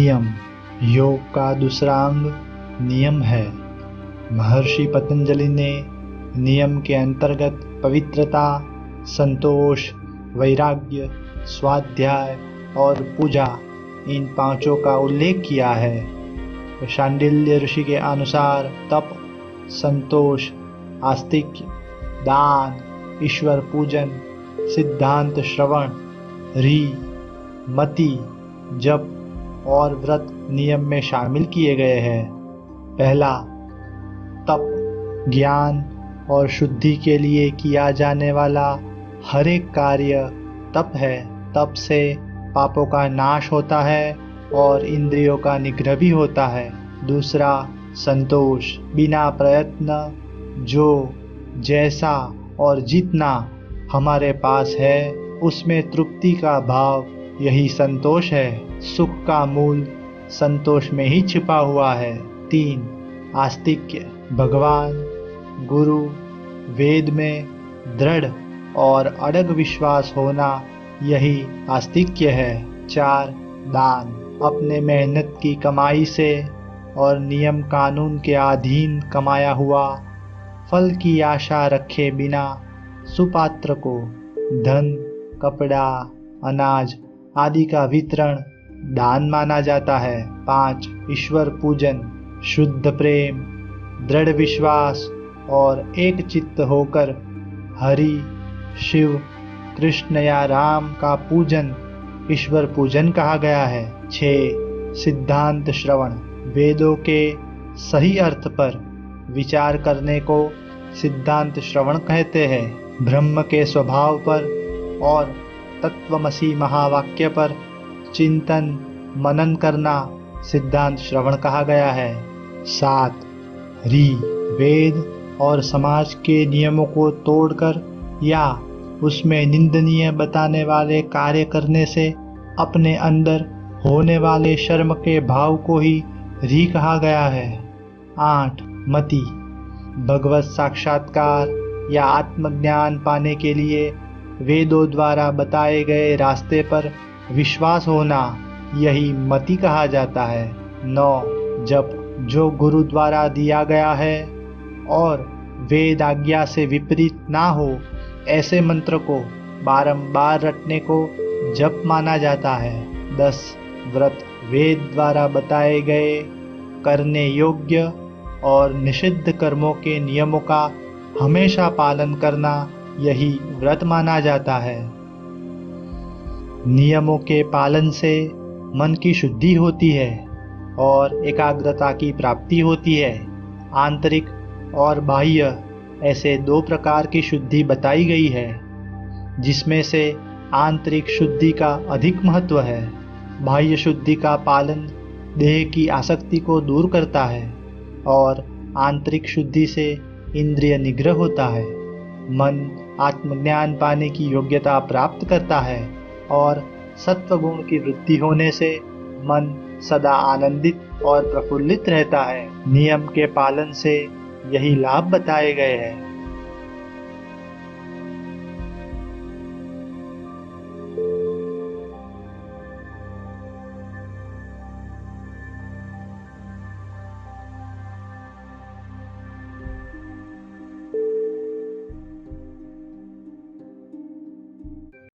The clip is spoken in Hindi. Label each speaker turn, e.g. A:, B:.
A: नियम। योग का दूसरा अंग नियम है। महर्षि पतंजलि ने नियम के अंतर्गत पवित्रता, संतोष, वैराग्य, स्वाध्याय और पूजा, इन पांचों का उल्लेख किया है। तो शांडिल्य ऋषि के अनुसार तप, संतोष, आस्तिक्य, दान, ईश्वर पूजन, सिद्धांत श्रवण, री, मति, जप और व्रत नियम में शामिल किए गए हैं। पहला, तप। ज्ञान और शुद्धि के लिए किया जाने वाला हर एक कार्य तप है। तप से पापों का नाश होता है और इंद्रियों का निग्रह भी होता है। दूसरा, संतोष। बिना प्रयत्न जो, जैसा और जितना हमारे पास है उसमें तृप्ति का भाव, यही संतोष है। सुख का मूल संतोष में ही छिपा हुआ है। 3, आस्तिक्य। भगवान, गुरु, वेद में दृढ़ और अड़ग विश्वास होना, यही आस्तिक्य है। 4, दान। अपने मेहनत की कमाई से और नियम कानून के अधीन कमाया हुआ फल की आशा रखे बिना सुपात्र को धन, कपड़ा, अनाज आदि का वितरण दान माना जाता है। 5, ईश्वर पूजन। शुद्ध प्रेम, दृढ़ विश्वास और एक चित्त होकर हरि, शिव, कृष्ण या राम का पूजन ईश्वर पूजन कहा गया है। 6, सिद्धांत श्रवण। वेदों के सही अर्थ पर विचार करने को सिद्धांत श्रवण कहते हैं। ब्रह्म के स्वभाव पर और तत्वमसि महावाक्य पर चिंतन मनन करना सिद्धांत श्रवण कहा गया है। 7, री। वेद और समाज के नियमों को तोड़कर या उसमें निंदनीय बताने वाले कार्य करने से अपने अंदर होने वाले शर्म के भाव को ही री कहा गया है। 8, मति। भगवत साक्षात्कार या आत्मज्ञान पाने के लिए वेदों द्वारा बताए गए रास्ते पर विश्वास होना, यही मति कहा जाता है। 9, जप। जो गुरु द्वारा दिया गया है और वेद आज्ञा से विपरीत ना हो ऐसे मंत्र को बारंबार रटने को जप माना जाता है। 10, व्रत। वेद द्वारा बताए गए करने योग्य और निषिद्ध कर्मों के नियमों का हमेशा पालन करना, यही व्रत माना जाता है। नियमों के पालन से मन की शुद्धि होती है और एकाग्रता की प्राप्ति होती है। आंतरिक और बाह्य ऐसे 2 प्रकार की शुद्धि बताई गई है, जिसमें से आंतरिक शुद्धि का अधिक महत्व है। बाह्य शुद्धि का पालन देह की आसक्ति को दूर करता है और आंतरिक शुद्धि से इंद्रिय निग्रह होता है। मन आत्मज्ञान पाने की योग्यता प्राप्त करता है और सत्वगुण की वृद्धि होने से मन सदा आनंदित और प्रफुल्लित रहता है। नियम के पालन से यही लाभ बताए गए हैं।